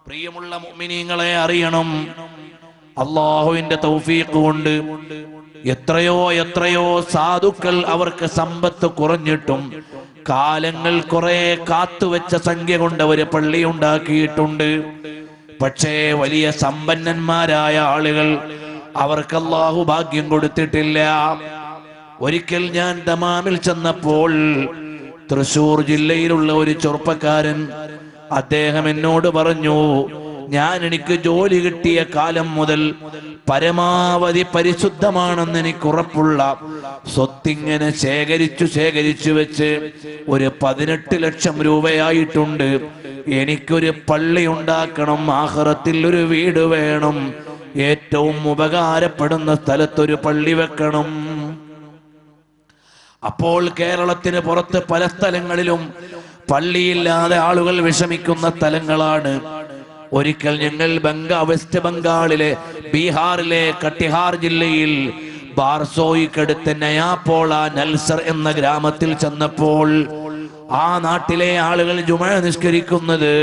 പ്രിയമുള്ള മുഅ്മിനീങ്ങളെ അറിയണം, അല്ലാഹുവിന്റെ തൗഫീഖ് കൊണ്ട് എത്രയോ സാധുക്കൾ അവർക്ക് സമ്പത്ത് കുറഞ്ഞിട്ടും കാലങ്ങൾ കുറെ കാത്തുവെച്ച സംഖ്യ കൊണ്ട് അവര് പള്ളി ഉണ്ടാക്കിയിട്ടുണ്ട്. പക്ഷേ വലിയ സമ്പന്നന്മാരായ ആളുകൾ അവർക്ക് അല്ലാഹു ഭാഗ്യം കൊടുത്തിട്ടില്ല. ഒരിക്കൽ ഞാൻ ദമാമിൽ ചെന്നപ്പോൾ തൃശൂർ ജില്ലയിലുള്ള ഒരു ചെറുപ്പക്കാരൻ, അദ്ദേഹം എന്നോട് പറഞ്ഞു, എനിക്ക് ജോലി കിട്ടിയ കാലം മുതൽ പരമാവധി പരിശുദ്ധമാണെന്ന് എനിക്ക് ഉറപ്പുള്ള സ്വത്തിങ്ങനെ ശേഖരിച്ചു വെച്ച് ഒരു 18 ലക്ഷം രൂപയായിട്ടുണ്ട്. എനിക്കൊരു പള്ളി ഉണ്ടാക്കണം, ആഖിറത്തിൽ ഒരു വീട് വേണം, ഏറ്റവും ഉപകാരപ്പെടുന്ന സ്ഥലത്തൊരു പള്ളി വെക്കണം. അപ്പോൾ കേരളത്തിന് പുറത്ത് പല സ്ഥലങ്ങളിലും പള്ളിയില്ലാതെ ആളുകൾ വിഷമിക്കുന്ന സ്ഥലങ്ങളാണ്. ഒരിക്കൽ ഞങ്ങൾ വെസ്റ്റ് ബംഗാളിലെ ബീഹാറിലെ കട്ടിഹാർ ജില്ലയിൽ ബാർസോയ്ക്കടുത്ത് നയാപോള നൽസർ എന്ന ഗ്രാമത്തിൽ ചെന്നപ്പോൾ ആ നാട്ടിലെ ആളുകൾ ജുമഅ നിസ്കരിക്കുന്നത്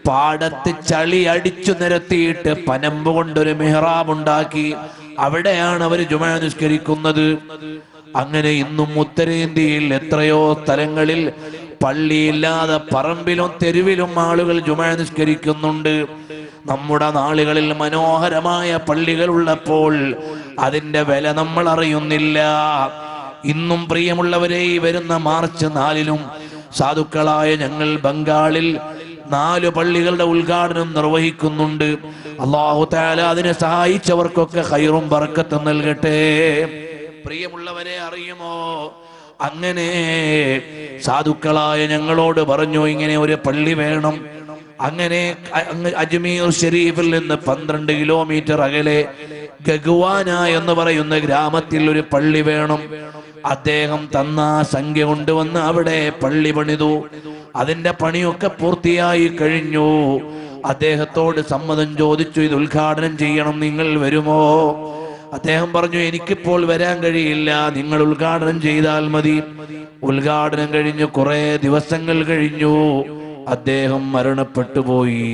പാടത്ത് ചളി അടിച്ചു നിരത്തിയിട്ട് പനമ്പ് കൊണ്ടൊരു മിഹ്റാബ് ഉണ്ടാക്കി അവിടെയാണ് അവർ ജുമഅ നിസ്കരിക്കുന്നത്. അങ്ങനെ ഇന്നും ഉത്തരേന്ത്യയിൽ എത്രയോ സ്ഥലങ്ങളിൽ പള്ളിയില്ലാതെ പറമ്പിലും തെരുവിലും ആളുകൾ ജുമഅ നിസ്കരിക്കുന്നുണ്ട്. നമ്മുടെ നാളുകളിൽ മനോഹരമായ പള്ളികൾ ഉള്ളപ്പോൾ അതിന്റെ വില നമ്മൾ അറിയുന്നില്ല. ഇന്നും പ്രിയമുള്ളവരെ, വരുന്ന മാർച്ച് 4-നും സാധുക്കളായ ഞങ്ങൾ ബംഗാളിൽ 4 പള്ളികളുടെ ഉദ്ഘാടനം നിർവഹിക്കുന്നുണ്ട്. അല്ലാഹു തആല അതിനെ സഹായിച്ചവർക്കൊക്കെ ഖൈറും ബറക്കത്തും നൽകട്ടെ. പ്രിയമുള്ളവരെ, അറിയുമോ, അങ്ങനെ സാധുക്കളായ ഞങ്ങളോട് പറഞ്ഞു, ഇങ്ങനെ ഒരു പള്ളി വേണം. അങ്ങനെ അജ്മീർ ഷരീഫിൽ നിന്ന് 12 കിലോമീറ്റർ അകലെ ഗഗ്വാന എന്ന് പറയുന്ന ഗ്രാമത്തിൽ ഒരു പള്ളി വേണം. അദ്ദേഹം തന്ന സംഖ്യ കൊണ്ടുവന്ന് അവിടെ പള്ളി പണിതു. അതിന്റെ പണിയൊക്കെ പൂർത്തിയായി കഴിഞ്ഞു. അദ്ദേഹത്തോട് സമ്മതം ചോദിച്ചു, ഇത് ഉദ്ഘാടനം ചെയ്യണം, നിങ്ങൾ വരുമോ? അദ്ദേഹം പറഞ്ഞു, എനിക്കിപ്പോൾ വരാൻ കഴിയില്ല, നിങ്ങൾ ഉദ്ഘാടനം ചെയ്താൽ മതി. ഉദ്ഘാടനം കഴിഞ്ഞു കുറെ ദിവസങ്ങൾ കഴിഞ്ഞു, അദ്ദേഹം മരണപ്പെട്ടു പോയി.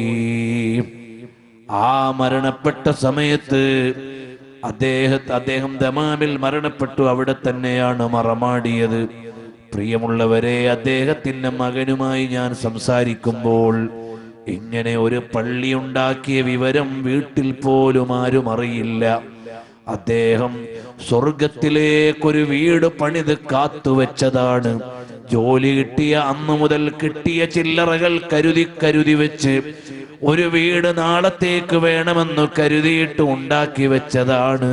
ആ മരണപ്പെട്ട സമയത്ത് അദ്ദേഹം ദമാമിൽ മരണപ്പെട്ടു. അവിടെ തന്നെയാണ് മറമാടിയത്. പ്രിയമുള്ളവരെ, അദ്ദേഹത്തിന്റെ മകനുമായി ഞാൻ സംസാരിക്കുമ്പോൾ ഇങ്ങനെ ഒരു പള്ളി ഉണ്ടാക്കിയ വിവരം വീട്ടിൽ പോലും ആരും അറിയില്ല. അദ്ദേഹം സ്വർഗത്തിലേക്കൊരു വീട് പണിത് കാത്തുവെച്ചതാണ്. ജോലി കിട്ടിയ അന്ന് മുതൽ കിട്ടിയ ചില്ലറകൾ കരുതി വെച്ച് ഒരു വീട് നാളത്തേക്ക് വേണമെന്ന് കരുതിയിട്ട് ഉണ്ടാക്കി വെച്ചതാണ്.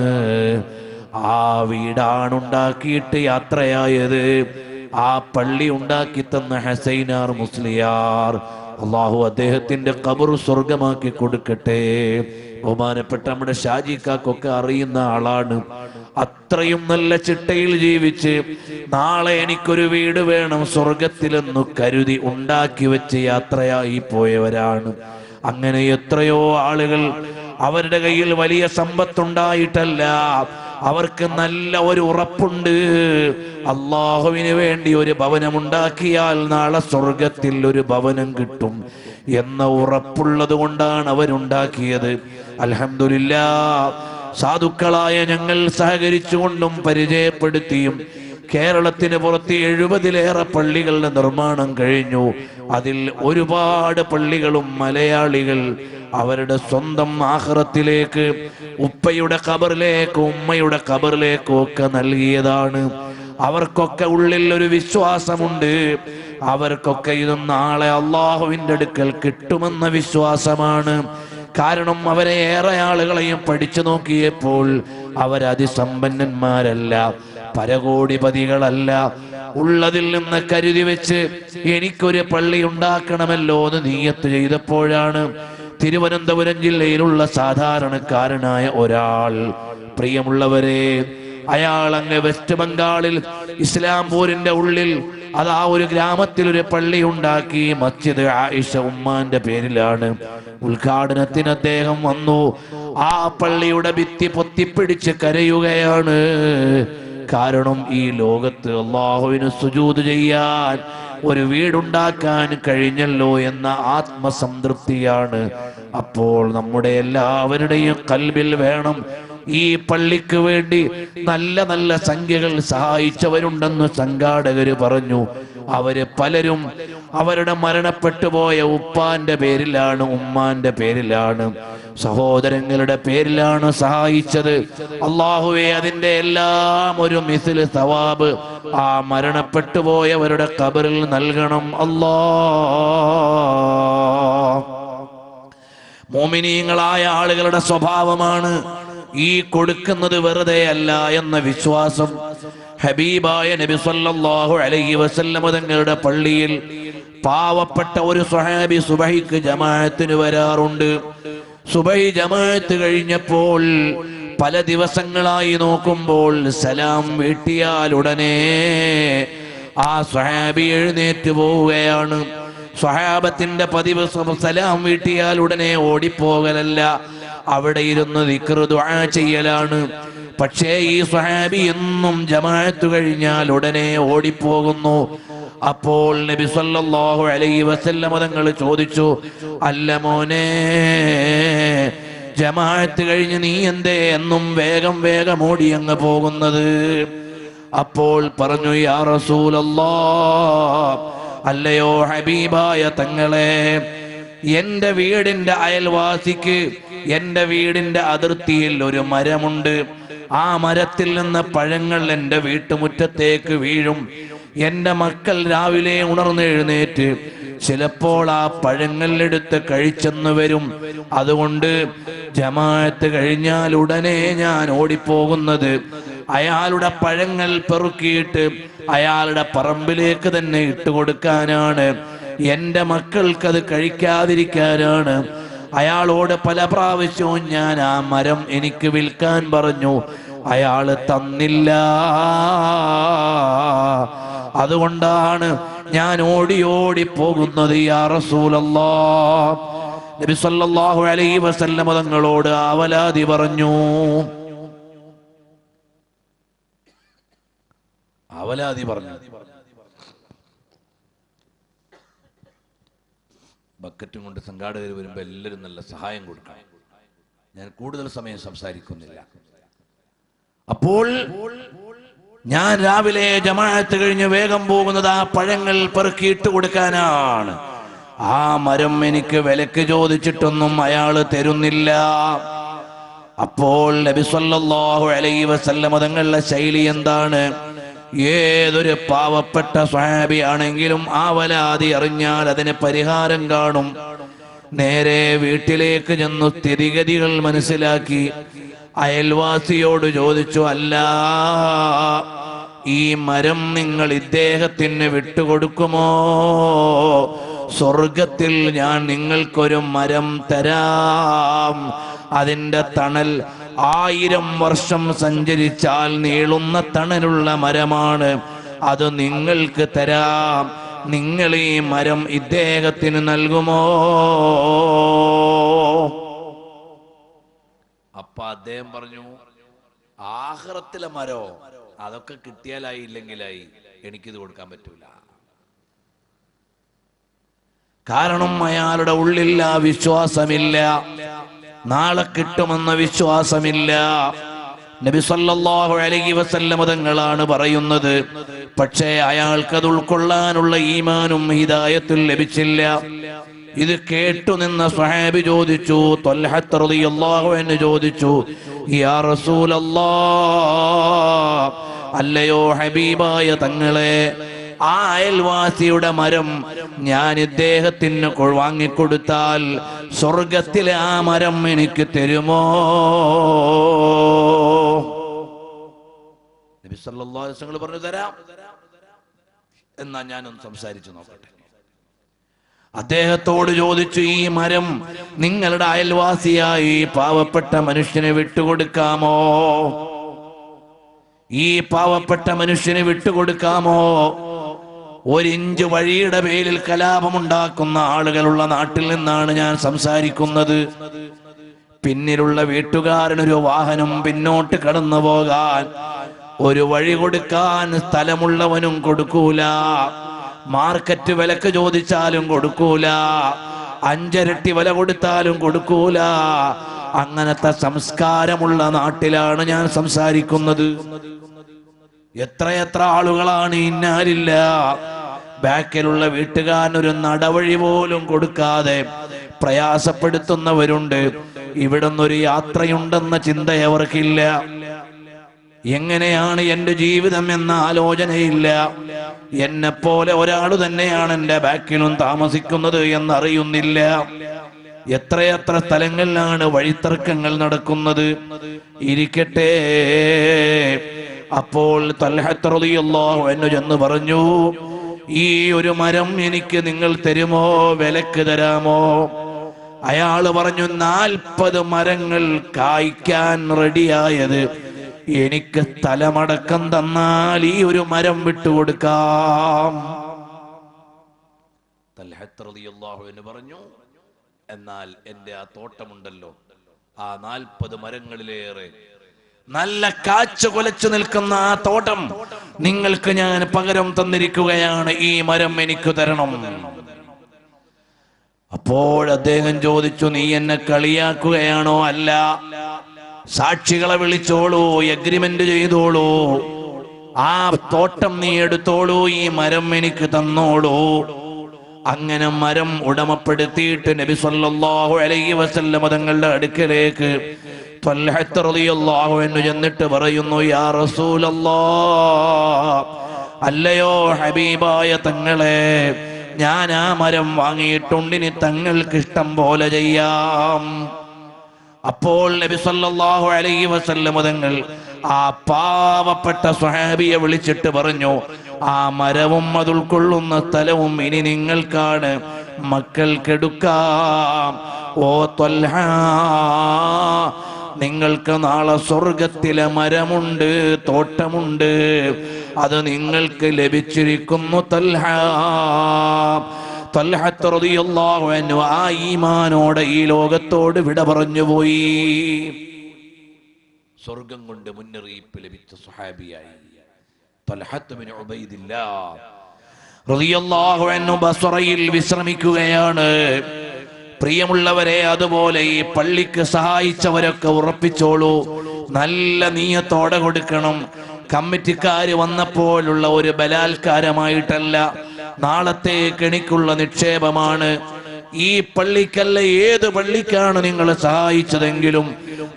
ആ വീടാണ് ഉണ്ടാക്കിയിട്ട് യാത്രയായത്. ആ പള്ളി ഉണ്ടാക്കി തന്ന ഹസൈനാർ മുസ്ലിയാർ, അള്ളാഹു അദ്ദേഹത്തിന്റെ ഖബർ സ്വർഗമാക്കി കൊടുക്കട്ടെ. ബഹുമാനപ്പെട്ട നമ്മുടെ ഷാജിക്കാക്കൊക്കെ അറിയുന്ന ആളാണ്. അത്രയും നല്ല ചിട്ടയിൽ ജീവിച്ച് നാളെ എനിക്കൊരു വീട് വേണം സ്വർഗത്തിലെന്നു കരുതി ഉണ്ടാക്കി വെച്ച് യാത്രയായി പോയവരാണ്. അങ്ങനെ എത്രയോ ആളുകൾ അവരുടെ കയ്യിൽ വലിയ സമ്പത്തുണ്ടായിട്ടല്ല, അവർക്ക് നല്ല ഒരു ഉറപ്പുണ്ട്, അള്ളാഹുവിന് വേണ്ടി ഒരു ഭവനമുണ്ടാക്കിയാൽ നാളെ സ്വർഗത്തിൽ ഒരു ഭവനം കിട്ടും എന്ന ഉറപ്പുള്ളത് കൊണ്ടാണ് അവരുണ്ടാക്കിയത്. അൽഹംദുലില്ലാഹ്, സാധുക്കളായ ഞങ്ങൾ സഹകരിച്ചുകൊണ്ടും പരിചയപ്പെടുത്തിയും കേരളത്തിന് പുറത്ത് 70-ലേറെ പള്ളികളുടെ നിർമ്മാണം കഴിഞ്ഞു. അതിൽ ഒരുപാട് പള്ളികളും മലയാളികൾ അവരുടെ സ്വന്തം ആഖിറത്തിലേക്ക്, ഉപ്പയുടെ ഖബറിലേക്കും ഉമ്മയുടെ ഖബറിലേക്കും ഒക്കെ നൽകിയതാണ്. അവർക്കൊക്കെ ഉള്ളിൽ ഒരു വിശ്വാസമുണ്ട്. അവർക്കൊക്കെ ഇത് നാളെ അള്ളാഹുവിന്റെ അടുക്കൽ കിട്ടുമെന്ന വിശ്വാസമാണ്. കാരണം അവരെ ഏറെ ആളുകളെയും പഠിച്ചു നോക്കിയപ്പോൾ അവരതിസമ്പന്നന്മാരല്ല, പരകോടിപതികളല്ല. ഉള്ളതിൽ നിന്ന് കരുതി വെച്ച് എനിക്കൊരു പള്ളി ഉണ്ടാക്കണമല്ലോ എന്ന് നിയ്യത്ത് ചെയ്തപ്പോഴാണ് തിരുവനന്തപുരം ജില്ലയിലുള്ള സാധാരണക്കാരനായ ഒരാൾ, പ്രിയമുള്ളവരെ, അയാൾ അങ്ങ് വെസ്റ്റ് ബംഗാളിൽ ഇസ്ലാംപൂരിന്റെ ഉള്ളിൽ അതാ ഒരു ഗ്രാമത്തിൽ ഒരു പള്ളി ഉണ്ടാക്കി. മസ്ജിദ് ആയിഷ ഉമ്മാന്റെ പേരിലാണ്. ഉദ്ഘാടനത്തിന് അദ്ദേഹം വന്നു. ആ പള്ളിയുടെ ഭിത്തി പൊത്തിപ്പിടിച്ച് കരയുകയാണ്. കാരണം ഈ ലോകത്ത് അല്ലാഹുവിന് സുജൂദ് ചെയ്യാൻ ഒരു വീടുണ്ടാക്കാൻ കഴിഞ്ഞല്ലോ എന്ന ആത്മസംതൃപ്തിയാണ്. അപ്പോൾ നമ്മുടെ എല്ലാവരുടെയും കൽബിൽ വേണം, ഈ പള്ളിക്ക് വേണ്ടി നല്ല നല്ല സംഖ്യകൾ സഹായിച്ചവരുണ്ടെന്ന് സംഘാടകര് പറഞ്ഞു. അവര് പലരും അവരുടെ മരണപ്പെട്ടു പോയ ഉപ്പാന്റെ പേരിലാണ്, ഉമ്മാന്റെ പേരിലാണ്, സഹോദരങ്ങളുടെ പേരിലാണ് സഹായിച്ചത്. അല്ലാഹുവേ, അതിന്റെ എല്ലാം ഒരു മിസ്ല് സവാബ് ആ മരണപ്പെട്ടു പോയവരുടെ ഖബറിൽ നൽകണം അല്ലാഹ്. മുഅ്മിനീങ്ങളായ ആളുകളുടെ സ്വഭാവമാണ് ഈ കൊടുക്കുന്നത് വെറുതെ അല്ല എന്ന വിശ്വാസം. ഹബീബായ നബി സല്ലല്ലാഹു അലൈഹി വസല്ലം തങ്ങളുടെ പള്ളിയിൽ പാവപ്പെട്ട ഒരു സ്വഹാബി സുബഹിക്ക് ജമാഅത്തിന് വരാറുണ്ട്. സുബഹി ജമാഅത്ത് കഴിഞ്ഞപ്പോൾ പല ദിവസങ്ങളായി നോക്കുമ്പോൾ സലാം വീട്ടിയാൽ ഉടനെ ആ സ്വഹാബി എഴുന്നേറ്റ് പോവുകയാണ്. സ്വഹാബത്തിന്റെ പതിവ് സലാം വീട്ടിയാൽ ഉടനെ ഓടിപ്പോകലല്ല, അവിടെ ഇരുന്ന് ദിക്ർ ദുആ ചെയ്യലാണ്. പക്ഷേ ഈ സ്വഹാബി എന്നും ജമാഅത്ത് കഴിഞ്ഞാൽ ഉടനെ ഓടിപ്പോകുന്നു. അപ്പോൾ നബി സല്ലല്ലാഹു അലൈഹി വസല്ലം തങ്ങൾ ചോദിച്ചു, അല്ല മോനെ, ജമാഅത്ത് കഴിഞ്ഞ് നീ എന്തേ എന്നും വേഗം വേഗം ഓടി അങ്ങ് പോകുന്നത്? അപ്പോൾ പറഞ്ഞു, യാ റസൂലല്ലാഹ്, അല്ലയോ ഹബീബായ തങ്ങളെ, എന്റെ വീടിന്റെ അയൽവാസിക്ക് എന്റെ വീടിന്റെ അതിർത്തിയിൽ ഒരു മരമുണ്ട്. ആ മരത്തിൽ നിന്ന് പഴങ്ങൾ എന്റെ വീട്ടുമുറ്റത്തേക്ക് വീഴും. എന്റെ മക്കൾ രാവിലെ ഉണർന്നെഴുന്നേറ്റ് ചിലപ്പോൾ ആ പഴങ്ങൾ എടുത്ത് കഴിച്ചെന്ന് വരും. അതുകൊണ്ട് ജമാഅത്ത് കഴിഞ്ഞാൽ ഉടനെ ഞാൻ ഓടിപ്പോകുന്നത് അയാളുടെ പഴങ്ങൾ പെറുക്കിയിട്ട് അയാളുടെ പറമ്പിലേക്ക് തന്നെ ഇട്ടുകൊടുക്കാനാണ്. എന്റെ മക്കൾക്കത് കഴിക്കാതിരിക്കാനാണ്. അയാളോട് പല പ്രാവശ്യവും ഞാൻ ആ മരം എനിക്ക് വിൽക്കാൻ പറഞ്ഞു, അയാള് തന്നില്ല. അതുകൊണ്ടാണ് ഞാൻ ഓടി ഓടി പോകുന്നത് യാ റസൂലല്ലാഹ്. നബി സല്ലല്ലാഹു അലൈഹി വസല്ലം തങ്ങളോട് അവലാതി പറഞ്ഞു. ബക്കറ്റും കൊണ്ട് സംഘാടകർ വരുമ്പോൾ എല്ലാവരും നല്ല സഹായം കൊടുക്കണം. ഞാൻ കൂടുതൽ സമയം സംസാരിക്കുന്നില്ല. അപ്പോൾ ഞാൻ രാവിലെ ജമാഅത്ത് കഴിഞ്ഞ് വേഗം പോകുന്നത് ആ പഴങ്ങൾ പെറുക്കിയിട്ട് കൊടുക്കാനാണ്. ആ മരം എനിക്ക് വിലക്ക് ചോദിച്ചിട്ടൊന്നും അയാള് തരുന്നില്ല. അപ്പോൾ നബി സല്ലല്ലാഹു അലൈഹി വസല്ലം തങ്ങളുടെ ശൈലി എന്താണ്? ഏതൊരു പാവപ്പെട്ട സ്വഹാബി ആണെങ്കിലും ആ വലാതി അറിഞ്ഞാൽ അതിന് പരിഹാരം കാണും. നേരെ വീട്ടിലേക്ക് ചെന്നു സ്ഥിതിഗതികൾ മനസ്സിലാക്കി അയൽവാസിയോട് ചോദിച്ചു, അല്ല, ഈ മരം നിങ്ങൾ ഇദ്ദേഹത്തിന് വിട്ടുകൊടുക്കുമോ? സ്വർഗത്തിൽ ഞാൻ നിങ്ങൾക്കൊരു മരം തരാം. അതിന്റെ തണൽ 1000 വർഷം സഞ്ചരിച്ചാൽ നീളുന്ന തണലുള്ള മരമാണ്. അത് നിങ്ങൾക്ക് തരാം. നിങ്ങൾ ഈ മരം ഇദ്ദേഹത്തിന് നൽകുമോ? അപ്പൊ അദ്ദേഹം പറഞ്ഞു, ആഖിറത്തിലെ മരോ, അതൊക്കെ കിട്ടിയാലായി ഇല്ലെങ്കിലായി, എനിക്കിത് കൊടുക്കാൻ പറ്റൂല. കാരണം അയാളുടെ ഉള്ളിൽ ആ വിശ്വാസമില്ല, നാളെ കിട്ടുമെന്ന വിശ്വാസമില്ല. നബി സല്ലല്ലാഹു അലൈഹി വസല്ലം തങ്ങളാണ് പറയുന്നത്. പക്ഷേ അയാൾക്കത് ഉൾക്കൊള്ളാനുള്ള ഈമാനും ഹിദായത്തും ലഭിച്ചില്ല. ഇത് കേട്ടുനിന്ന സ്വഹാബി ചോദിച്ചു, ത്വൽഹത്ത് റളിയല്ലാഹു അൻഹു ചോദിച്ചു, യാ റസൂലല്ലാഹ്, അല്ലയോ ഹബീബായ തങ്ങളെ, ആ അയൽവാസിയുടെ മരം ഞാൻ ഇദ്ദേഹത്തിന് വാങ്ങിക്കൊടുത്താൽ സ്വർഗത്തിലെ ആ മരം എനിക്ക് തരുമോ? നബി സല്ലല്ലാഹു അലൈഹി വസല്ലം പറഞ്ഞു, തരാം. എന്നാ ഞാനൊന്ന് സംസാരിച്ചു നോക്കട്ടെ. അദ്ദേഹത്തോട് ചോദിച്ചു, ഈ മരം നിങ്ങളുടെ അയൽവാസിയായി പാവപ്പെട്ട മനുഷ്യനെ വിട്ടുകൊടുക്കാമോ? ഈ പാവപ്പെട്ട മനുഷ്യനെ വിട്ടുകൊടുക്കാമോ? 1 ഇഞ്ച് വഴിയുടെ പേരിൽ കലാപമുണ്ടാക്കുന്ന ആളുകളുള്ള നാട്ടിൽ നിന്നാണ് ഞാൻ സംസാരിക്കുന്നത്. പിന്നിലുള്ള വീട്ടുകാരനൊരു വാഹനം പിന്നോട്ട് കടന്നു പോകാൻ ഒരു വഴി കൊടുക്കാൻ സ്ഥലമുള്ളവനും കൊടുക്കൂല, മാർക്കറ്റ് വിലക്ക് ചോദിച്ചാലും കൊടുക്കൂല, 5 ഇരട്ടി വില കൊടുത്താലും കൊടുക്കൂല. അങ്ങനത്തെ സംസ്കാരമുള്ള നാട്ടിലാണ് ഞാൻ സംസാരിക്കുന്നത്. എത്രയെത്ര ആളുകളാണ് ഇന്നാലില്ല ബാക്കിലുള്ള വീട്ടുകാരനൊരു നടവഴി പോലും കൊടുക്കാതെ പ്രയാസപ്പെടുത്തുന്നവരുണ്ട്. ഇവിടുന്നൊരു യാത്രയുണ്ടെന്ന ചിന്ത അവർക്കില്ല. എങ്ങനെയാണ് എൻ്റെ ജീവിതം എന്ന ആലോചനയില്ല. എന്നെപ്പോലെ ഒരാൾ തന്നെയാണ് എൻ്റെ ബാക്കിലും താമസിക്കുന്നത് എന്നറിയുന്നില്ല. എത്രയെത്ര സ്ഥലങ്ങളിലാണ് വഴിത്തർക്കങ്ങൾ നടക്കുന്നത്. ഇരിക്കട്ടെ, അപ്പോൾ തൽഹത്ത് റളിയല്ലാഹു അൻഹു ചെന്ന് പറഞ്ഞു, ഈ ഒരു മരം എനിക്ക് നിങ്ങൾ തരുമോ, വിലക്ക് തരാമോ? അയാൾ പറഞ്ഞു, 40 മരങ്ങൾ കായ്ക്കാൻ റെഡിയായത് എനിക്ക് സ്ഥലമടക്കം തന്നാൽ ഈ ഒരു മരം വിട്ടുകൊടുക്കാം. തൽഹത്ത് റളിയല്ലാഹു അൻഹു പറഞ്ഞു, എന്നാൽ എൻ്റെ ആ തോട്ടമുണ്ടല്ലോ, ആ 40 മരങ്ങളിലേറെ നല്ല കാഴ്ച കൊലച്ചു നിൽക്കുന്ന ആ തോട്ടം നിങ്ങൾക്ക് ഞാൻ പകരം തന്നിരിക്കുകയാണ്, ഈ മരം എനിക്ക് തരണം. അപ്പോൾ അദ്ദേഹം ചോദിച്ചു, നീ എന്നെ കളിയാക്കുകയാണോ? അല്ല, സാക്ഷികളെ വിളിച്ചോളൂ, എഗ്രിമെന്റ് ചെയ്തോളൂ, ആ തോട്ടം നീ എടുത്തോളൂ, ഈ മരം എനിക്ക് തന്നോളൂ. അങ്ങനെ മരം ഉടമപ്പെടുത്തിയിട്ട് നബി സല്ലല്ലാഹു അലൈഹി വസല്ലം തങ്ങളുടെ അടുക്കലേക്ക് തൽഹത്ത് റളിയല്ലാഹു അൻഹു ചെന്നിട്ട് പറയുന്നു, യാ റസൂലല്ലാഹ്, അല്ലയോ ഹബീബായ തങ്ങളെ, ഞാൻ ആ മരം വാങ്ങിയിട്ടുണ്ട്, ഇനി തങ്ങൾക്ക് ഇഷ്ടം പോലെ ചെയ്യാം. അപ്പോൾ നബി സല്ലല്ലാഹു അലൈഹി വസല്ലം തങ്ങൾ ആ പാവപ്പെട്ട സ്വഹാബിയെ വിളിച്ചിട്ട് പറഞ്ഞു, ആ മരവും അത് ഉൾക്കൊള്ളുന്ന സ്ഥലവും ഇനി നിങ്ങൾക്കാണ്, മക്കൾക്കെടുക്കാം. ഓ ത്വൽഹ, നിങ്ങൾക്ക് നാളെ സ്വർഗത്തിലെ മരമുണ്ട്, തോട്ടമുണ്ട്, അത് നിങ്ങൾക്ക് ലഭിച്ചിരിക്കുന്നു. തൽഹത്ത് റളിയല്ലാഹു അൻഹു ആ ഈമാനോടെ ഈ ലോകത്തോട് വിട പറഞ്ഞുപോയി. സ്വർഗം കൊണ്ട് മുന്നറിയിപ്പ് ലഭിച്ച സ്വഹാബിയായി തൽഹത്ത് ബിൻ ഉബൈദില്ലാഹ് റളിയല്ലാഹു അൻഹു ബസ്റയിൽ വിശ്രമിക്കുകയാണ്. പ്രിയമുള്ളവരെ, അതുപോലെ ഈ പള്ളിക്ക് സഹായിച്ചവരൊക്കെ ഉറപ്പിച്ചോളൂ, നല്ല നീയത്തോടെ കൊടുക്കണം. കമ്മിറ്റിക്കാര് വന്നപ്പോഴുള്ള ഒരു ബലാത്കാരമായിട്ടല്ല, നാളത്തേക്ക് എനിക്കുള്ള നിക്ഷേപമാണ്. ഈ പള്ളിക്കല്ല, ഏത് പള്ളിക്കാണ് നിങ്ങൾ സഹായിച്ചതെങ്കിലും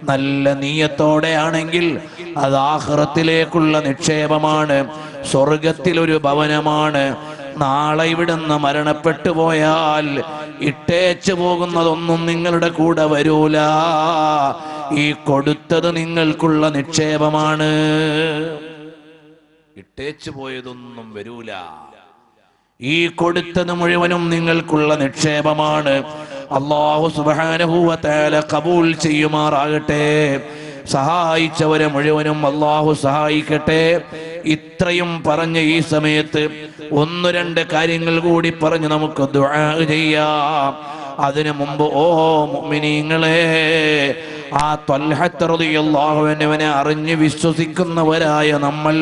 നല്ല നീയത്തോടെ ആണെങ്കിൽ അത് ആഖിറത്തിലേക്കുള്ള നിക്ഷേപമാണ്, സ്വർഗത്തിലൊരു ഭവനമാണ്. നാളെ ഇവിടുന്ന് മരണപ്പെട്ടു പോയാൽ ഇട്ടേച്ചു പോകുന്നതൊന്നും നിങ്ങളുടെ കൂടെ വരൂല. ഈ കൊടുത്തത് നിങ്ങൾക്കുള്ള നിക്ഷേപമാണ്, ഇട്ടേച്ചു പോയതൊന്നും വരൂല. ഈ കൊടുത്തത് മുഴുവനും നിങ്ങൾക്കുള്ള നിക്ഷേപമാണ്. അല്ലാഹു സുബ്ഹാനഹു വ തആല ഖബൂൽ ചെയ്യുമാറാകട്ടെ. സഹായിച്ചവരെ മുഴുവനും അല്ലാഹു സഹായിക്കട്ടെ. ഇത്രയും പറഞ്ഞ ഈ സമയത്ത് 1-2 കാര്യങ്ങൾ കൂടി പറഞ്ഞ് നമുക്ക് ദുആ ചെയ്യാം. അതിനു മുമ്പ്, ഓ മുഅ്മിനീങ്ങളെ, ആ ത്വൽഹത്ത് റളിയല്ലാഹു അൻഹുവിനെ അറിഞ്ഞ് വിശ്വസിക്കുന്നവരായ നമ്മൾ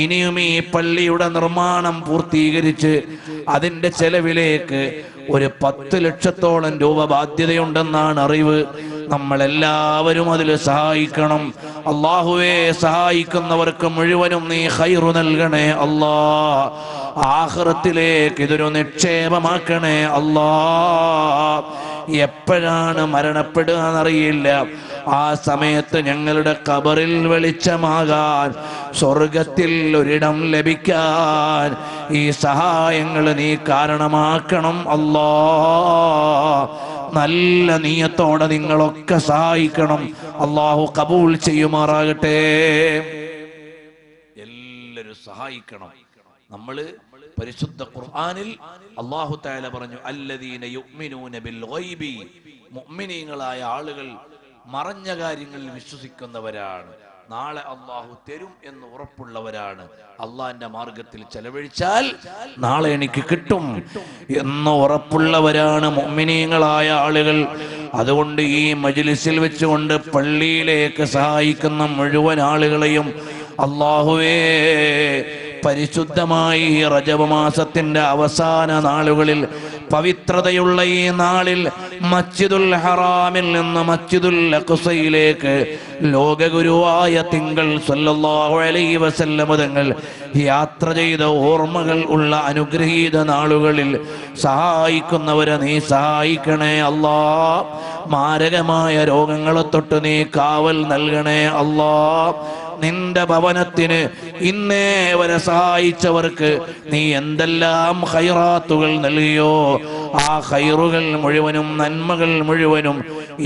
ഇനിയും ഈ പള്ളിയുടെ നിർമ്മാണം പൂർത്തീകരിച്ച് അതിന്റെ ചെലവിലേക്ക് ഒരു 10 ലക്ഷത്തോളം രൂപ ബാധ്യതയുണ്ടെന്നാണ് അറിവ്. നമ്മളെല്ലാവരും അതിൽ സഹായിക്കണം. അല്ലാഹുവേ, സഹായിക്കുന്നവർക്ക് മുഴുവനും നീ ഖൈറു നൽകണേ അല്ലാ. ആഖിറത്തിലേക്ക് ഇതൊരു നിക്ഷേപമാക്കണേ അല്ലാ. എപ്പോഴാണ് മരണപ്പെടുക എന്നറിയില്ല. ആ സമയത്ത് ഞങ്ങളുടെ ഖബറിൽ വെളിച്ചമാകാൻ, സ്വർഗത്തിൽ ഒരിടം ലഭിക്കാൻ ഈ സഹായങ്ങൾ നീ കാരണമാക്കണം അല്ലാ. നല്ല നീയത്തോടെ നിങ്ങളൊക്കെ സഹായിക്കണം. അല്ലാഹു ഖബൂൽ ചെയ്യുമാറാകട്ടെ. എല്ലാവരും സഹായിക്കണം. നമ്മള് പരിശുദ്ധ ഖുർആനിൽ അല്ലാഹു തആല പറഞ്ഞു, അല്ലദീന യുഅ്മിനൂന ബിൽ ഗൈബി, മുഅ്മിനീങ്ങളായ ആളുകൾ മറഞ്ഞ കാര്യങ്ങളിൽ വിശ്വസിക്കുന്നവരാണ്. നാളെ അല്ലാഹു തരും എന്ന് ഉറപ്പുള്ളവരാണ്. അള്ളാന്റെ മാർഗത്തിൽ ചെലവഴിച്ചാൽ നാളെ എനിക്ക് കിട്ടും എന്ന് ഉറപ്പുള്ളവരാണ് മുഅ്മിനീങ്ങളായ ആളുകൾ. അതുകൊണ്ട് ഈ മജ്ലിസിൽ വെച്ചുകൊണ്ട് പള്ളിയിലേക്ക് സഹായിക്കുന്ന മുഴുവൻ ആളുകളെയും അല്ലാഹുവേ പരിശുദ്ധമായി റജബ് മാസത്തിന്റെ അവസാന നാളുകളിൽ പവിത്രതയുള്ള ഈ നാളിൽ മസ്ജിദുൽ ഹറാമിൽ നിന്ന് മസ്ജിദുൽ അഖ്സയിലേക്ക് ലോകഗുരുവായ തിങ്കൾ സല്ലല്ലാഹു അലൈഹി വസല്ലം തങ്ങൾ യാത്ര ചെയ്ത ഓർമ്മകൾ ഉള്ള അനുഗ്രഹീത നാളുകളിൽ സഹായിക്കുന്നവരെ നീ സഹായിക്കണേ അല്ലാ. മാരകമായ രോഗങ്ങളെ തൊട്ട് നീ കാവൽ നൽകണേ അല്ലാ. നിന്റെ ഭവനത്തിന് ഇന്നേ വരെ സഹായിച്ചവർക്ക് നീ എന്തെല്ലാം ഖൈറാത്തുകൾ നൽകിയോ ആ ഖൈറുകൾ മുഴുവനും നന്മകൾ മുഴുവനും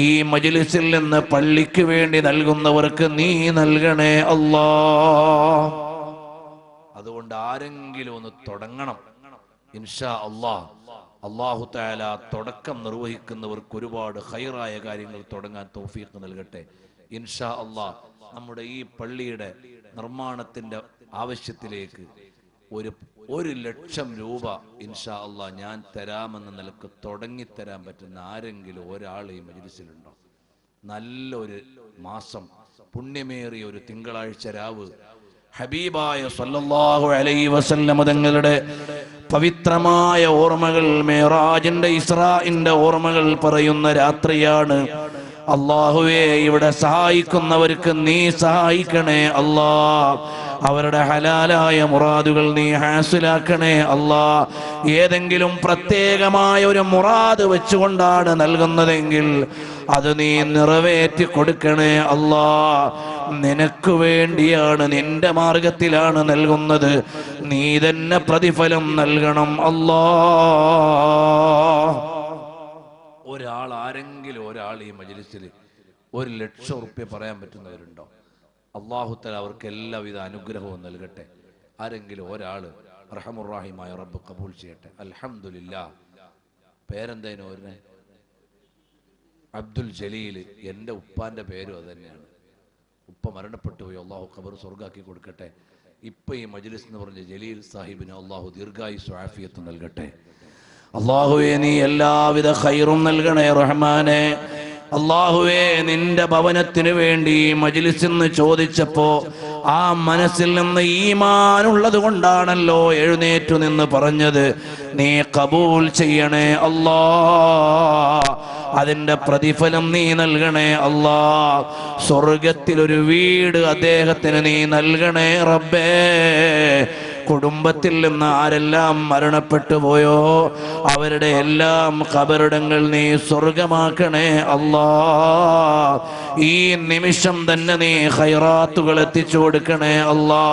ഈ മജ്ലിസിൽ നിന്ന് പള്ളിക്ക് വേണ്ടി നൽകുന്നവർക്ക് നീ നൽകണേ അല്ലാ. അതുകൊണ്ട് ആരെങ്കിലും ഒന്ന് തുടങ്ങണം ഇൻഷാ അല്ലാഹ്. അല്ലാഹു തആല തുടക്കം നിർവഹിക്കുന്നവർക്ക് ഒരുപാട് ഖൈറായ കാര്യങ്ങൾ തുടങ്ങാൻ തൗഫീഖ് നൽകട്ടെ ഇൻഷാ അല്ലാഹ്. നമ്മുടെ ഈ പള്ളിയുടെ നിർമ്മാണത്തിന്റെ ആവശ്യത്തിലേക്ക് 1,00,000 രൂപ ഇൻഷാ അല്ലാഹ് ഞാൻ തരാമെന്ന നിലക്ക് തുടങ്ങിത്തരാൻ പറ്റുന്ന ആരെങ്കിലും ഒരാൾ ഈ മജ്ലിസിലുണ്ടോ? നല്ലൊരു മാസം, പുണ്യമേറിയ ഒരു തിങ്കളാഴ്ച രാവ്, ഹബീബായ സല്ലല്ലാഹു അലൈഹി വസല്ലം തങ്ങളുടെ പവിത്രമായ ഓർമ്മകൾ, മേറാജിന്റെ ഇസ്രാഇന്റെ ഓർമ്മകൾ പറയുന്ന രാത്രിയാണ്. അല്ലാഹുവേ ഇവിടെ സഹായിക്കുന്നവർക്ക് നീ സഹായിക്കണേ അല്ലാ. അവരുടെ ഹലാലായ മുറാദുകൾ നീ ഹാസിലാക്കണേ അല്ലാ. ഏതെങ്കിലും പ്രത്യേകമായ ഒരു മുറാദ് വെച്ചുകൊണ്ടാണ് നൽകുന്നതെങ്കിൽ അത് നീ നിറവേറ്റി കൊടുക്കണേ അല്ലാ. നിനക്ക് വേണ്ടിയാണ്, നിന്റെ മാർഗത്തിലാണ് നൽകുന്നത്, നീ തന്നെ പ്രതിഫലം നൽകണം അല്ലാ. ആരെങ്കിലും ഒരാൾ ഈ മജ്ലിസിൽ 1,00,000 റുപ്യ പറയാൻ പറ്റുന്നവരുണ്ടോ? അല്ലാഹു തആല അവർക്ക് എല്ലാവിധ അനുഗ്രഹവും നൽകട്ടെ. ആരെങ്കിലും ഒരാൾ റഹ്മുർ-റഹീമായ റബ്ബ് കബൂൽ ചെയ്യട്ടെ. അൽഹംദുലില്ലാഹ്. പേരെന്തേനോ പറഞ്ഞേ? അബ്ദുൽ ജലീൽ. എൻ്റെ ഉപ്പാന്റെ പേരും അത് തന്നെയാണ്. ഉപ്പ മരണപ്പെട്ടു പോയി, അല്ലാഹു ഖബർ സ്വർഗ്ഗാക്കി കൊടുക്കട്ടെ. ഇപ്പൊ ഈ മജ്ലിസ് എന്ന് പറഞ്ഞ ജലീൽ സാഹിബിന് അല്ലാഹു ദീർഘായുസ്സും ആഫിയത്തും നൽകട്ടെ. അല്ലാഹുവേ നീ എല്ലാവിധ ഖൈറും നൽകണേ റഹ്മാനെ. അല്ലാഹുവേ നിന്റെ ഭവനത്തിന് വേണ്ടി മജ്ലിസ് എന്ന് ചോദിച്ചപ്പോ ആ മനസ്സിൽ നിന്ന് ഈമാൻ ഉള്ളത് കൊണ്ടാണല്ലോ എഴുന്നേറ്റു നിന്ന് പറഞ്ഞത്. നീ കബൂൽ ചെയ്യണേ അല്ലാ. അതിന്റെ പ്രതിഫലം നീ നൽകണേ അല്ലാ. സ്വർഗത്തിലൊരു വീട് അദ്ദേഹത്തിന് നീ നൽകണേ റബ്ബേ. കുടുംബത്തിൽ നിന്ന് ആരെല്ലാം മരണപ്പെട്ടു പോയോ അവരുടെ എല്ലാം ഖബറിടങ്ങൾ നീ സ്വർഗമാക്കണേ അല്ലാ. ഈ നിമിഷം തന്നെ നീ ഖൈറാത്തുകൾ എത്തിച്ചു കൊടുക്കണേ അല്ലാ.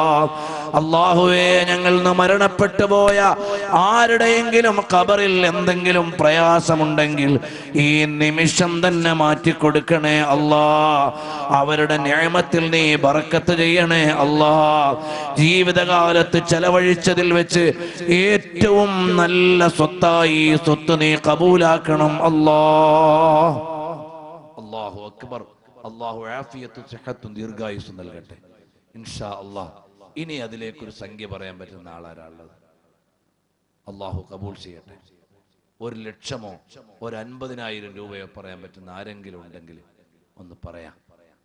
അല്ലാഹുവേ ഞങ്ങൾ നിന്ന് മരണപ്പെട്ടു പോയ ആരുടെയെങ്കിലും ഖബറിൽ എന്തെങ്കിലും പ്രയാസമുണ്ടെങ്കിൽ ഈ നിമിഷം തന്നെ മാറ്റിക്കൊടുക്കണേ അല്ലാ. അവരുടെ നിഅമത്തിൽ നീ ബറക്കത്ത് ചെയ്യണേ അല്ലാ. ജീവിതകാലത്ത് ചെലവഴിച്ചതിൽ വെച്ച് ഏറ്റവും നല്ല സ്വത്തായി ഈ സ്വത്ത് നീ കബൂലാക്കണം അല്ലാ. അല്ലാഹു അക്ബർ. അല്ലാഹു ആഫിയത്തും സിഹത്തും ദീർഘായുസ്സും നൽകട്ടെ ഇൻഷാ അല്ലാഹ്. ഇനി അതിലേക്കൊരു സംഖ്യ പറയാൻ പറ്റുന്ന ആളാരാളുള്ളത്? അല്ലാഹു കബൂൽ ചെയ്യട്ടെ. 1,00,000 1,50,000 രൂപയോ പറയാൻ പറ്റുന്ന ആരെങ്കിലും ഉണ്ടെങ്കിൽ ഒന്ന് പറയാം.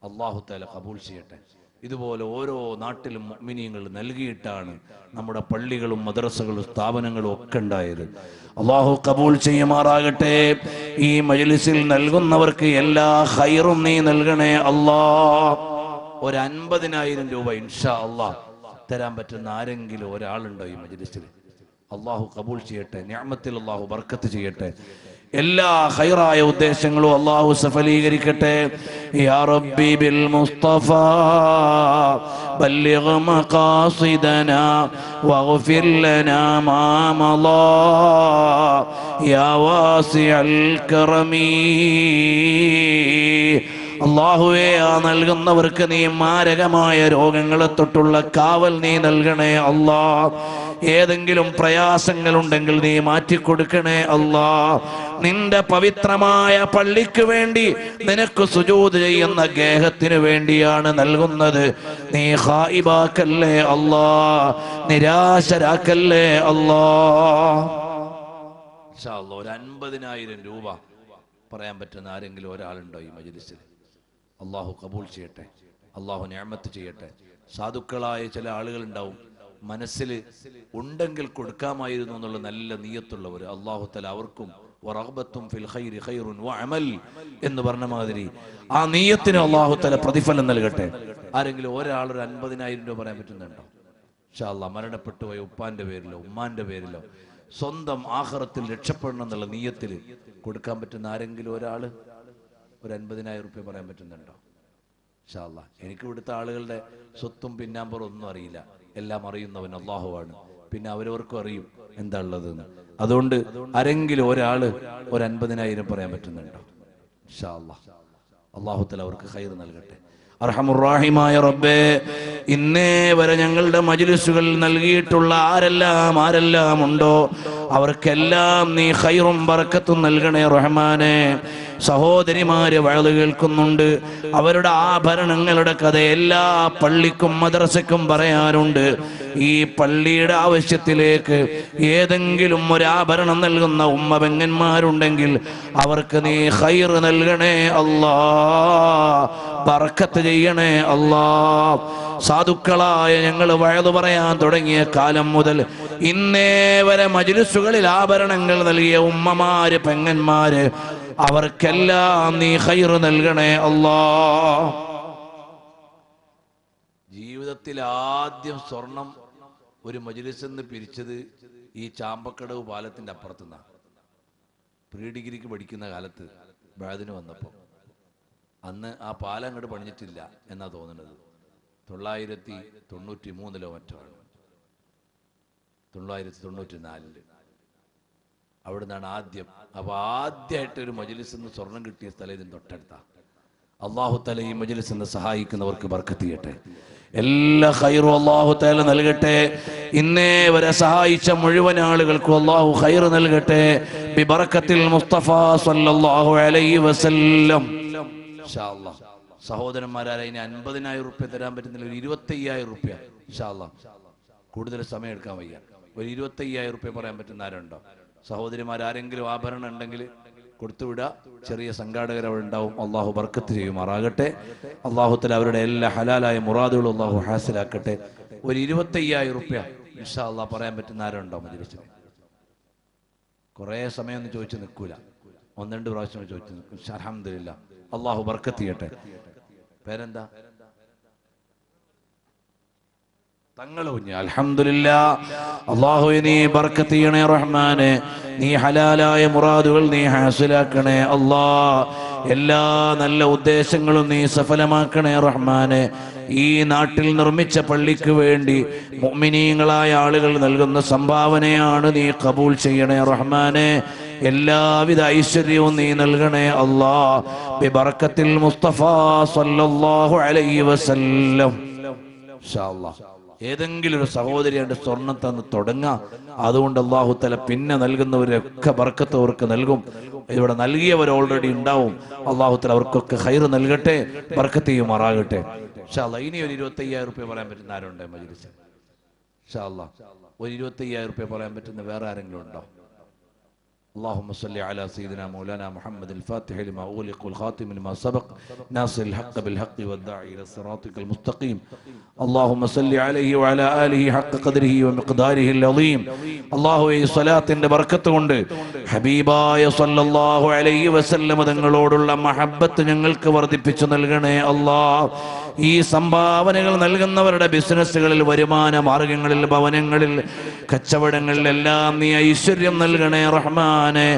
അല്ലാഹു തആല കബൂൽ ചെയ്യട്ടെ. ഇതുപോലെ ഓരോ നാട്ടിലും മുഅ്മിനീങ്ങൾ നൽകിയിട്ടാണ് നമ്മുടെ പള്ളികളും മദ്രസകളും സ്ഥാപനങ്ങളും ഒക്കെ ഉണ്ടായത്. അല്ലാഹു കബൂൽ ചെയ്യുമാറാകട്ടെ. ഈ മജ്ലിസിൽ നൽകുന്നവർക്ക് എല്ലാ ഖൈറും നീ നൽകണേ അല്ലാ. 1,50,000 രൂപ ഇൻഷാ അല്ലാഹ് തരാൻ പറ്റുന്ന ആരെങ്കിലും ഒരാളുണ്ടോ ഈ മജ്ലിസിൽ? അല്ലാഹു കബൂൽ ചെയ്യട്ടെ. നിഅമത്തിൽ അല്ലാഹു ബർക്കത്ത് ചെയ്യട്ടെ. എല്ലാ ഖൈറായ ഉദ്ദേശങ്ങളും അല്ലാഹു സഫലീകരിക്കട്ടെ. യാ റബ്ബി ബിൽ മുസ്തഫ ബല്ലിഗ് മഖാസിദനാ വഗ്ഫിർ ലനാ മാ മളാ യാ വാസിഅൽ കറമീ. അല്ലാഹുവേ ആ നൽകുന്നവർക്ക് നീ മാരകമായ രോഗങ്ങളെ തൊട്ടുള്ള കാവൽ നീ നൽകണേ അല്ലാ. ഏതെങ്കിലും പ്രയാസങ്ങളുണ്ടെങ്കിൽ നീ മാറ്റിക്കൊടുക്കണേ അല്ലാ. നിന്റെ പവിത്രമായ പള്ളിക്ക് വേണ്ടി നിനക്ക് സുജൂദ് ചെയ്യുന്ന ഗേഹത്തിന് വേണ്ടിയാണ് നൽകുന്നത്. നീ ഖായിബാക്കല്ലേ അല്ലാ, നിരാശരാക്കല്ലേ അല്ലാ. ഇൻഷാ അല്ലാഹ് 1,50,000 രൂപ പറയാൻ പറ്റുന്ന ആരെങ്കിലും ഒരാളുണ്ടോ ഈ മജ്ലിസിൽ? അല്ലാഹു കബൂൽ ചെയ്യട്ടെ. അല്ലാഹു നിഅമത്ത് ചെയ്യട്ടെ. സാധുക്കളായ ചില ആളുകളുണ്ടാവും, മനസ്സിൽ ഉണ്ടെങ്കിൽ കൊടുക്കാമായിരുന്നു എന്നുള്ള നല്ല നീയത്തുള്ളവർ. അല്ലാഹു തആല അവർക്കും വറഗ്ബത്തും ഫിൽ ഖൈരി ഖൈറുൻ വഅമൽ എന്ന് പറഞ്ഞ മാതിരി ആ നീയത്തിന് അല്ലാഹു തആല പ്രതിഫലം നൽകട്ടെ. ആരെങ്കിലും ഒരാൾ ഒരു 50,000 രൂപ പറയാൻ പറ്റുന്നുണ്ടോ? ഇൻഷാ അല്ലാഹ് മരണപ്പെട്ടു പോയ ഉപ്പാന്റെ പേരിലോ ഉമ്മാന്റെ പേരിലോ സ്വന്തം ആഖിറത്തിൽ രക്ഷപ്പെടണം എന്നുള്ള നീയത്തിൽ കൊടുക്കാൻ പറ്റുന്ന ആരെങ്കിലും ഒരാൾ ഒരു 50,000 രൂപ പറയാൻ പറ്റുന്നുണ്ടോ? ഇൻഷാ അല്ലാഹ്. എനിക്ക് ഇവിടുത്തെ ആളുകളുടെ സ്വത്തും പിന്നാമ്പറും ഒന്നും അറിയില്ല, എല്ലാം അറിയുന്നവൻ അല്ലാഹുവാണ്. പിന്നെ അവരവർക്കും അറിയും എന്താ ഉള്ളതെന്ന്. അതുകൊണ്ട് ആരെങ്കിലും ഒരാള് ഒരു 50,000 പറയാൻ പറ്റുന്നുണ്ടോ? ഇൻഷാ അല്ലാഹ്. അല്ലാഹു തആല അവർക്ക് ഖൈർ നൽകട്ടെ. അർഹമുർ റഹീമായ റബ്ബേ, ഇന്നേ വരെ ഞങ്ങളുടെ മജ്ലിസുകൾ നൽകിയിട്ടുള്ള ആരെല്ലാം ഉണ്ടോ അവർക്കെല്ലാം നീ ഖൈറും ബറക്കത്തും നൽകണേ റഹ്മാനെ. സഹോദരിമാര് വഅദ് കേൾക്കുന്നുണ്ട്, അവരുടെ ആഭരണങ്ങളുടെ കഥ എല്ലാ പള്ളിക്കും മദ്രസക്കും പറയാറുണ്ട്. ഈ പള്ളിയുടെ ആവശ്യത്തിലേക്ക് ഏതെങ്കിലും ഒരു ആഭരണം നൽകുന്ന ഉമ്മ പെങ്ങന്മാരുണ്ടെങ്കിൽ അവർക്ക് നീ ഖൈർ നൽകണേ അല്ലാ, ബറക്കത്ത് ചെയ്യണേ അല്ലാ. സാധുക്കളായ ഞങ്ങൾ വഅദ് പറയാൻ തുടങ്ങിയ കാലം മുതൽ ഇന്നേ വരെ മജ്ലിസുകളിൽ ആഭരണങ്ങൾ നൽകിയ ഉമ്മമാര് പെങ്ങന്മാര് അവർക്കെല്ലാം നീ ഖൈർ നൽകണേ അല്ലാ. ജീവിതത്തിൽ ആദ്യം സ്വർണം ഒരു മജ്ലിസിൽ നിന്ന് പിരിച്ചത് ഈ ചാമ്പക്കടവ് പാലത്തിന്റെ അപ്പുറത്തുനിന്നാണ്. പ്രീ ഡിഗ്രിക്ക് പഠിക്കുന്ന കാലത്ത് ബഅദിന് വന്നപ്പോൾ അന്ന് ആ പാലം അങ്ങോട്ട് പണിഞ്ഞിട്ടില്ല എന്നാ തോന്നുന്നത്. 993 മറ്റോ ആണ്, 994 അവിടെ നിന്നാണ് ആദ്യം. അപ്പൊ ആദ്യമായിട്ട് ഒരു മജ്ലിസിൽ നിന്ന് സ്വർണം കിട്ടിയ സ്ഥലം ഇതിന് തൊട്ടടുത്ത. അല്ലാഹു തആല ഈ മജ്ലിസിൽ നിന്ന് സഹായിക്കുന്നവർക്ക് ബർക്കത്ത് ചെയ്യട്ടെ, എല്ലാ ഖൈറും അല്ലാഹു തആല നൽകട്ടെ. ഇന്നേ വരെ സഹായിച്ച മുഴുവൻ ആളുകൾക്കും അല്ലാഹു ഖൈർ നൽകട്ടെ ബി ബറക്കത്തിൽ മുസ്തഫ സല്ലല്ലാഹു അലൈഹി വസല്ലം. ഇൻഷാ അല്ലാഹ്. സഹോദരന്മാരായ ഇനി 50,000 രൂപ തരാൻ പറ്റുന്നില്ല, ഒരു 25,000 രൂപ ഇൻഷാ അല്ലാഹ്. കൂടുതൽ സമയം എടുക്കാൻ വയ്യ, ഒരു 25,000 രൂപ പറയാൻ പറ്റുന്ന ആരുണ്ടോ? സഹോദരിമാരാരെങ്കിലും ആഭരണം ഉണ്ടെങ്കിൽ കൊടുത്തുവിടുക. ചെറിയ സംഘാടകർ അവിടെ ഉണ്ടാവും. അള്ളാഹു ബർക്കത്ത് ചെയ്യുമാറാകട്ടെ. അള്ളാഹു തആല അവരുടെ എല്ലാ ഹലാലായ മുറാദുകളും അള്ളാഹു ഹാസിലാക്കട്ടെ. ഒരു 25,000 രൂപ ഇൻഷാ അല്ലാഹ് പറയാൻ പറ്റുന്ന ആരുണ്ടോ മജ്ലിസിൽ? കുറേ സമയമൊന്നും ചോദിച്ചു നിൽക്കൂല, 1-2 പ്രാവശ്യം ചോദിച്ചു നിൽക്കും. അൽഹംദുലില്ലാഹ്, അള്ളാഹു ബർക്കത്ത് ചെയ്യട്ടെ. പേരെന്താ? തങ്ങളുഞ്ഞ്. അൽഹംദുലില്ലാഹ്. അല്ലാഹുവേ നീ ബർക്കത്ത് ചെയ്യണേ റഹ്മാനെ, നീ ഹലാലായ മുറാദുകൾ നീ ഹാസിലാക്കണേ അല്ലാഹ്. എല്ലാ നല്ല ഉദ്ദേശങ്ങളും നീ സഫലമാക്കണേ റഹ്മാനെ. ഈ നാട്ടിൽ നിർമ്മിച്ച പള്ളിക്ക് വേണ്ടി മുഅ്മിനീങ്ങളായ ആളുകൾ നൽകുന്ന സംഭാവനയാണ്, നീ ഖബൂൽ ചെയ്യണേ റഹ്മാനെ. എല്ലാവിധ ഐശ്വര്യവും നീ നൽകണേ അല്ലാഹ് ബി ബറക്കത്തിൽ മുസ്തഫ സല്ലല്ലാഹു അലൈഹി വസല്ലം. ഇൻഷാ അല്ലാഹ്. ഏതെങ്കിലും ഒരു സഹോദരിയുടെ സ്വർണം തന്ന് തുടങ്ങാം. അതുകൊണ്ട് അല്ലാഹു തആല പിന്നെ നൽകുന്നവരൊക്കെ ബർക്കത്ത് അവർക്ക് നൽകും. ഇവിടെ നൽകിയവർ ഓൾറെഡി ഉണ്ടാവും. അല്ലാഹു തആല അവർക്കൊക്കെ ഖൈർ നൽകട്ടെ, ബർക്കത്ത് ചെയ്യുമാറാകട്ടെ. ഇൻഷാ അല്ലാഹ്. ഇനി ഒരു 25,000 രൂപ പറയാൻ പറ്റുന്ന ആരുണ്ട് മജ്ലിസിൽ? ഇൻഷാ അല്ലാഹ്. ഒരു 25,000 രൂപ പറയാൻ പറ്റുന്ന വേറെ ആരെങ്കിലും ഉണ്ടോ? اللهم صل على سيدنا مولانا محمد الفاتح لما أغلق والخاتم لما سبق ناصر الحق بالحق والداعي إلى صراطك المستقيم. اللهم صل عليه وعلى آله حق قدره ومقداره العظيم. الله صلاة بركة കൊണ്ട് ഹബീബായ സല്ലല്ലാഹു അലൈഹി വസല്ലം തങ്ങളോടുള്ള മഹബ്ബത്ത് ഞങ്ങൾക്ക് വർദ്ധിപ്പിച്ചു നൽകണേ അല്ലാഹ്. ഈ സംഭാവനകൾ നൽകുന്നവരുടെ ബിസിനസ്സുകളിൽ, വരുമാന മാർഗങ്ങളിൽ, ഭവനങ്ങളിൽ, കച്ചവടങ്ങളിലെല്ലാം നീ ഐശ്വര്യം നൽകണേ റഹ്മാനെ.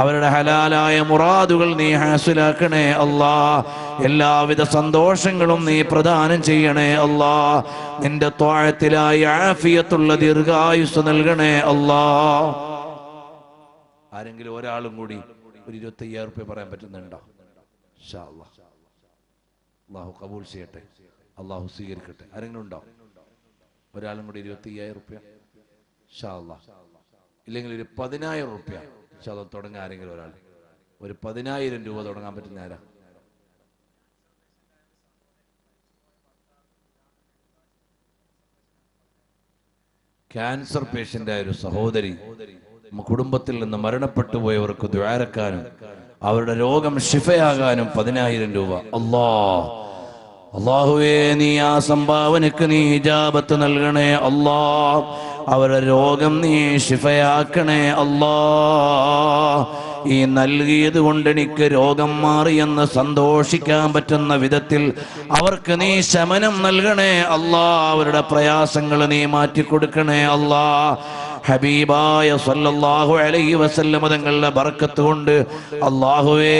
അവരുടെ ഹലാലായ മുറാദുകൾ നീ ഹാസിലാക്കണേ അല്ലാഹ്. എല്ലാവിധ സന്തോഷങ്ങളും നീ പ്രദാനം ചെയ്യണേ അല്ലാഹ്. നിന്റെ ത്വാഅത്തിലായി ആഫിയത്തുള്ള ദീർഘായുസ് നൽകണേ അല്ലാഹ്. ആരെങ്കിലും ഒരാളും കൂടി ഒരു 25,000 രൂപ പറയാൻ പറ്റുന്നുണ്ടോ? ഇൻഷാ അല്ലാഹ്. അല്ലാഹു ഖബൂൽ ചെയ്യട്ടെ, അല്ലാഹു സ്വീകരിക്കട്ടെ. ആരെങ്കിലും ഉണ്ടോ? ഒരാളും കൂടി 25,000 രൂപ ഇൻഷാ അല്ലാഹ്. ഇല്ലെങ്കിൽ ഒരു 10,000 രൂപ ഇൻഷാ അല്ലാഹ് തുടങ്ങാൻ ആരെങ്കിലും ഒരാൾ ഒരു 10,000 രൂപ തുടങ്ങാൻ പറ്റുന്ന ആരാ? ക്യാൻസർ പേഷ്യന്റ് ആയ ഒരു സഹോദരി കുടുംബത്തിൽ നിന്ന് മരണപ്പെട്ടു പോയവർക്ക് ദുആരക്കാനും അവരുടെ രോഗം ശിഫയാകാനും 10,000 രൂപ. അല്ലാഹ് അല്ലാഹുവേ നീ ആ സംഭാവനക്ക് നീ ഇജാബത്ത് നൽകണേ അല്ലാ. അവരുടെ രോഗം നീ ശിഫയാക്കണേ അല്ലാ. ഈ നൽകിയത് കൊണ്ട് എനിക്ക് രോഗം മാറിയെന്ന് സന്തോഷിക്കാൻ പറ്റുന്ന വിധത്തിൽ അവർക്ക് നീ ശമനം നൽകണേ അല്ലാ. അവരുടെ പ്രയാസങ്ങൾ നീ മാറ്റിക്കൊടുക്കണേ അല്ലാ. ഹബീബായ സല്ലല്ലാഹു അലൈഹി വസല്ലം തങ്ങളുടെ ബർക്കത്ത് കൊണ്ട് അല്ലാഹുവേ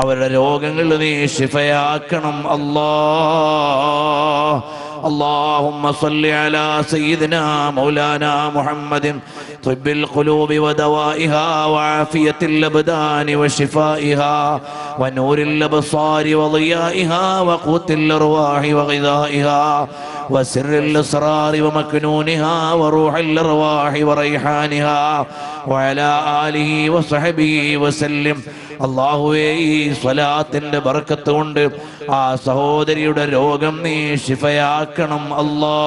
അവരുടെ രോഗങ്ങൾ നീ ശിഫയാക്കണം അല്ലാ. اللهم صل على سيدنا مولانا محمد طب القلوب ودوائها وعافية الأبدان وشفائها ونور الأبصار وضيائها وقوت الأرواح وغذائها وسر الأسرار ومكنونها وروح الأرواح وريحانها وعلى آله وصحبه وسلم. അല്ലാഹുവേ ഈ സ്വലാത്തിന്റെ ബർക്കത്ത് കൊണ്ട് ആ സഹോദരിയുടെ രോഗം നീ ശിഫയാക്കണം അല്ലാ.